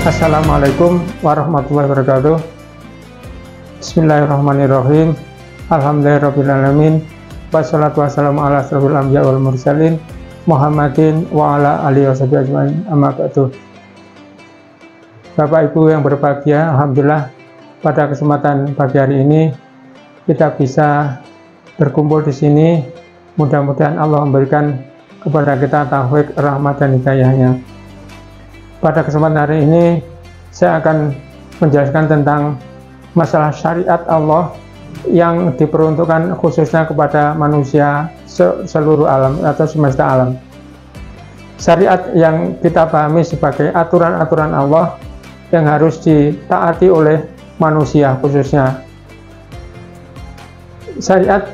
Assalamualaikum warahmatullahi wabarakatuh. Bismillahirrahmanirrahim. Alhamdulillahirrahmanirrahim. Wassalatu wassalamu ala asrofil anbiya wal mursalin Muhammadin wa ala alihi washabihi ajmain. Amma ba'du. Bapak Ibu yang berbahagia, alhamdulillah pada kesempatan pagi hari ini kita bisa berkumpul di sini. Mudah-mudahan Allah memberikan kepada kita taufik, rahmat dan hidayahnya. Pada kesempatan hari ini saya akan menjelaskan tentang masalah syariat Allah yang diperuntukkan khususnya kepada manusia seluruh alam atau semesta alam. Syariat yang kita pahami sebagai aturan-aturan Allah yang harus ditaati oleh manusia khususnya. Syariat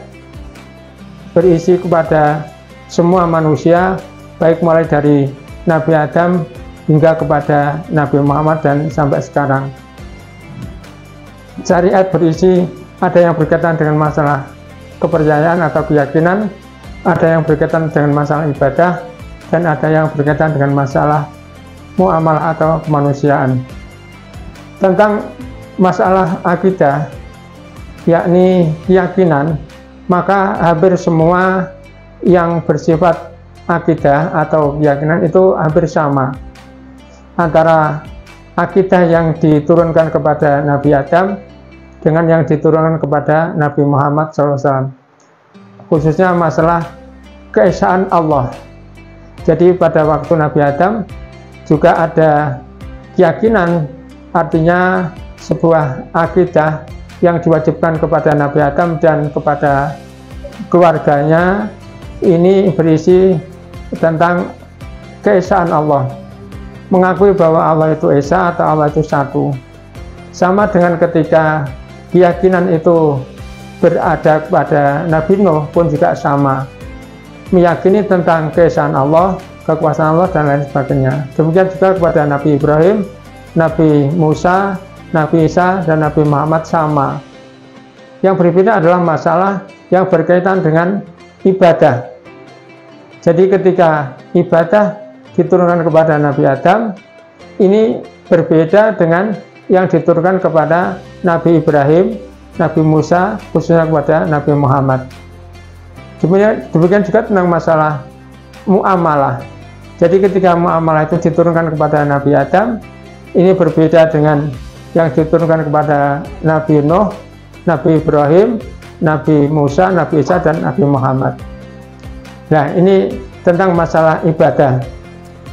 berisi kepada semua manusia, baik mulai dari Nabi Adam hingga kepada Nabi Muhammad dan sampai sekarang. Syariat berisi ada yang berkaitan dengan masalah kepercayaan atau keyakinan, ada yang berkaitan dengan masalah ibadah, dan ada yang berkaitan dengan masalah muamalah atau kemanusiaan. Tentang masalah akidah, yakni keyakinan, maka hampir semua yang bersifat akidah atau keyakinan itu hampir sama antara akidah yang diturunkan kepada Nabi Adam dengan yang diturunkan kepada Nabi Muhammad SAW, khususnya masalah keesaan Allah. Jadi pada waktu Nabi Adam juga ada keyakinan, artinya sebuah akidah yang diwajibkan kepada Nabi Adam dan kepada keluarganya. Ini berisi tentang keesaan Allah, mengakui bahwa Allah itu esa atau Allah itu satu. Sama dengan ketika keyakinan itu berada pada Nabi Nuh pun juga sama, meyakini tentang keesaan Allah, kekuasaan Allah dan lain sebagainya. Demikian juga kepada Nabi Ibrahim, Nabi Musa, Nabi Isa dan Nabi Muhammad sama. Yang berbeda adalah masalah yang berkaitan dengan ibadah. Jadi ketika ibadah diturunkan kepada Nabi Adam, ini berbeda dengan yang diturunkan kepada Nabi Ibrahim, Nabi Musa, khususnya kepada Nabi Muhammad. Demikian juga tentang masalah muamalah. Jadi ketika muamalah itu diturunkan kepada Nabi Adam, ini berbeda dengan yang diturunkan kepada Nabi Nuh, Nabi Ibrahim, Nabi Musa, Nabi Isa, dan Nabi Muhammad. Nah, ini tentang masalah ibadah.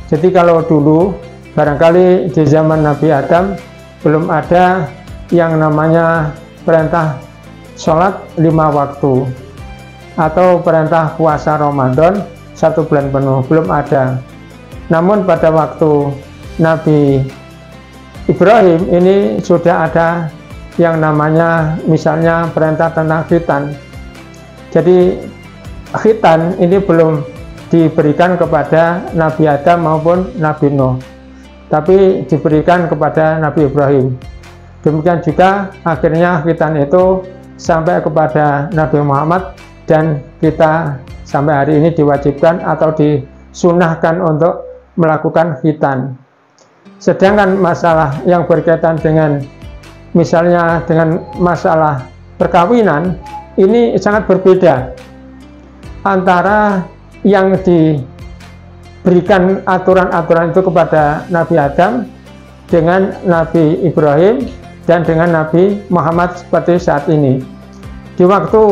Jadi kalau dulu, barangkali di zaman Nabi Adam, belum ada yang namanya perintah sholat 5 waktu, atau perintah puasa Ramadan 1 bulan penuh, belum ada. Namun pada waktu Nabi Ibrahim ini sudah ada yang namanya misalnya perintah tentang khitan. Jadi khitan ini belum diberikan kepada Nabi Adam maupun Nabi Nuh, tapi diberikan kepada Nabi Ibrahim. Demikian juga akhirnya khitan itu sampai kepada Nabi Muhammad, dan kita sampai hari ini diwajibkan atau disunahkan untuk melakukan khitan. Sedangkan masalah yang berkaitan dengan misalnya dengan masalah perkawinan, ini sangat berbeda antara yang diberikan aturan-aturan itu kepada Nabi Adam dengan Nabi Ibrahim dan dengan Nabi Muhammad seperti saat ini. Di waktu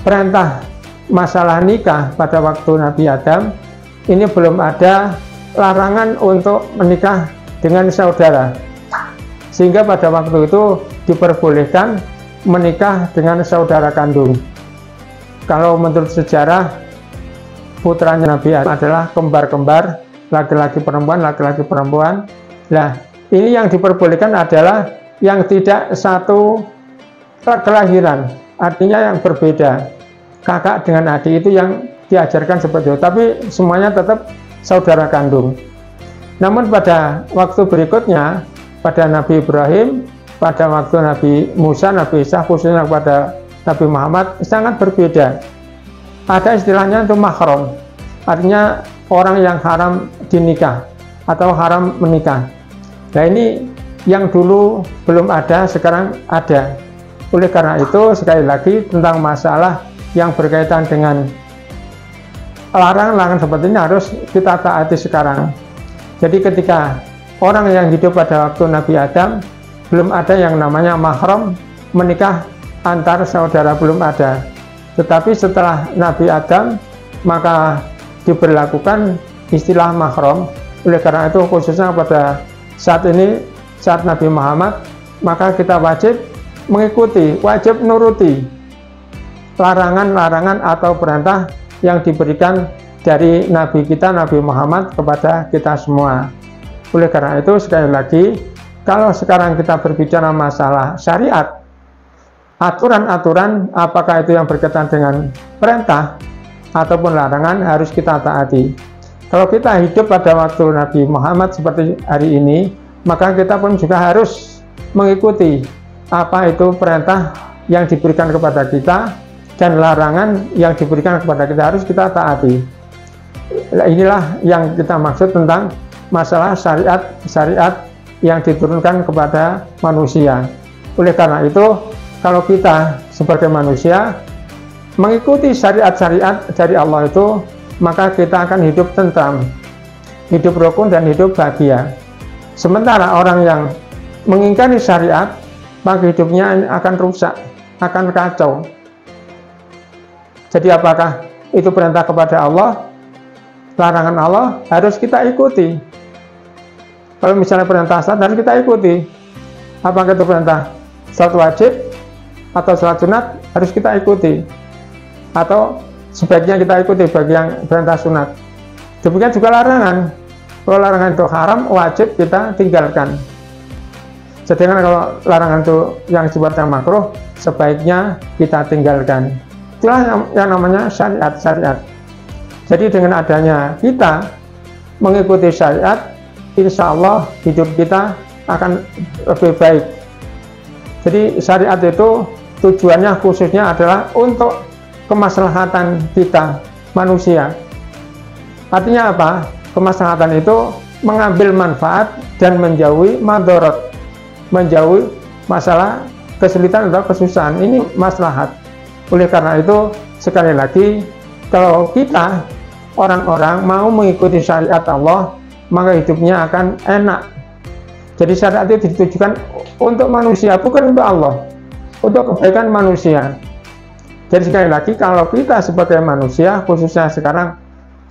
perintah masalah nikah pada waktu Nabi Adam, ini belum ada larangan untuk menikah dengan saudara, sehingga pada waktu itu diperbolehkan menikah dengan saudara kandung. Kalau menurut sejarah, putranya Nabi Adam adalah kembar-kembar, laki-laki perempuan, laki-laki perempuan. Nah, ini yang diperbolehkan adalah yang tidak satu kelahiran, artinya yang berbeda. Kakak dengan adik itu yang diajarkan seperti itu, tapi semuanya tetap saudara kandung. Namun pada waktu berikutnya, pada Nabi Ibrahim, pada waktu Nabi Musa, Nabi Isa, khususnya kepada Nabi Muhammad, sangat berbeda. Ada istilahnya itu mahram, artinya orang yang haram dinikah atau haram menikah. Nah ini yang dulu belum ada, sekarang ada. Oleh karena itu sekali lagi tentang masalah yang berkaitan dengan larangan-larangan seperti ini harus kita taati sekarang. Jadi ketika orang yang hidup pada waktu Nabi Adam, belum ada yang namanya mahram, menikah antar saudara belum ada. Tetapi setelah Nabi Adam maka diberlakukan istilah mahram. Oleh karena itu khususnya pada saat ini, saat Nabi Muhammad, maka kita wajib mengikuti, wajib nuruti larangan-larangan atau perintah yang diberikan dari Nabi kita, Nabi Muhammad, kepada kita semua. Oleh karena itu sekali lagi, kalau sekarang kita berbicara masalah syariat, aturan-aturan apakah itu yang berkaitan dengan perintah ataupun larangan harus kita taati. Kalau kita hidup pada waktu Nabi Muhammad seperti hari ini, maka kita pun juga harus mengikuti apa itu perintah yang diberikan kepada kita dan larangan yang diberikan kepada kita, harus kita taati. Inilah yang kita maksud tentang masalah syariat yang diturunkan kepada manusia. Oleh karena itu, kalau kita sebagai manusia mengikuti syariat-syariat dari Allah itu, maka kita akan hidup tentram, hidup rukun dan hidup bahagia. Sementara orang yang mengingkari syariat, maka hidupnya akan rusak, akan kacau. Jadi apakah itu perintah kepada Allah, larangan Allah, harus kita ikuti. Kalau misalnya perintah salat harus kita ikuti. Apakah itu perintah salat wajib atau salat sunat, harus kita ikuti. Atau sebaiknya kita ikuti bagi yang perintah sunat. Demikian juga larangan. Kalau larangan itu haram, wajib kita tinggalkan. Sedangkan kalau larangan itu yang sifatnya makruh, sebaiknya kita tinggalkan. Itulah yang namanya syariat-syariat. Jadi dengan adanya kita mengikuti syariat, insya Allah hidup kita akan lebih baik. Jadi syariat itu tujuannya khususnya adalah untuk kemaslahatan kita manusia. Artinya apa? Kemaslahatan itu mengambil manfaat dan menjauhi madharat, menjauhi masalah kesulitan atau kesusahan. Ini maslahat. Oleh karena itu sekali lagi, kalau kita orang-orang mau mengikuti syariat Allah, maka hidupnya akan enak. Jadi syariat itu ditujukan untuk manusia, bukan untuk Allah, untuk kebaikan manusia. Jadi sekali lagi, kalau kita sebagai manusia, khususnya sekarang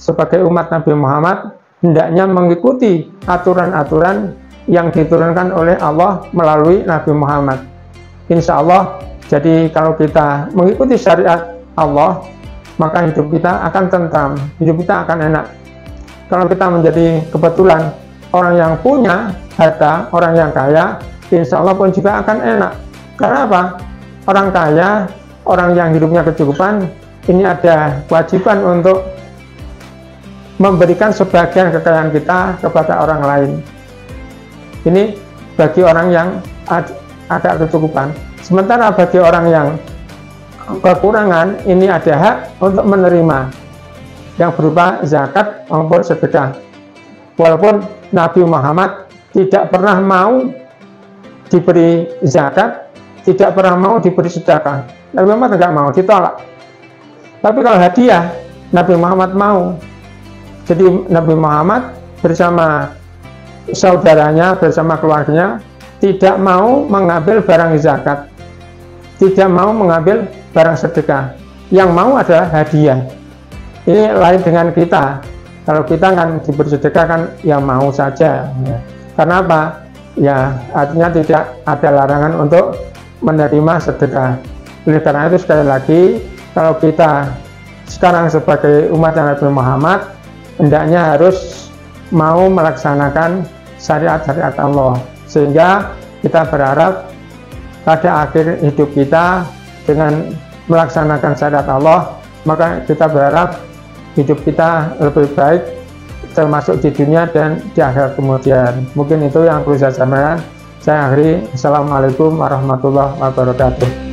sebagai umat Nabi Muhammad, hendaknya mengikuti aturan-aturan yang diturunkan oleh Allah melalui Nabi Muhammad. Insya Allah, jadi kalau kita mengikuti syariat Allah, maka hidup kita akan tentram, hidup kita akan enak. Kalau kita menjadi kebetulan orang yang punya harta, orang yang kaya, insya Allah pun juga akan enak. Karena apa? Orang kaya, orang yang hidupnya kecukupan, ini ada kewajiban untuk memberikan sebagian kekayaan kita kepada orang lain. Ini bagi orang yang ada kecukupan. Sementara bagi orang yang kekurangan, ini ada hak untuk menerima yang berupa zakat maupun sedekah. Walaupun Nabi Muhammad tidak pernah mau diberi zakat, tidak pernah mau diberi sedekah. Nabi Muhammad tidak mau, ditolak. Tapi kalau hadiah, Nabi Muhammad mau. Jadi Nabi Muhammad bersama saudaranya, bersama keluarganya, tidak mau mengambil barang zakat, tidak mau mengambil barang sedekah. Yang mau adalah hadiah. Ini lain dengan kita. Kalau kita kan diberi sedekah kan yang mau saja. Karena apa? Ya artinya tidak ada larangan untuk menerima sedekah. Oleh karena itu sekali lagi, kalau kita sekarang sebagai umat Nabi Muhammad, hendaknya harus mau melaksanakan syariat-syariat Allah, sehingga kita berharap pada akhir hidup kita dengan melaksanakan syariat Allah, maka kita berharap hidup kita lebih baik, termasuk di dunia dan di akhirat kemudian. Mungkin itu yang perlu saya sampaikan. Saya akhiri. Assalamualaikum warahmatullahi wabarakatuh.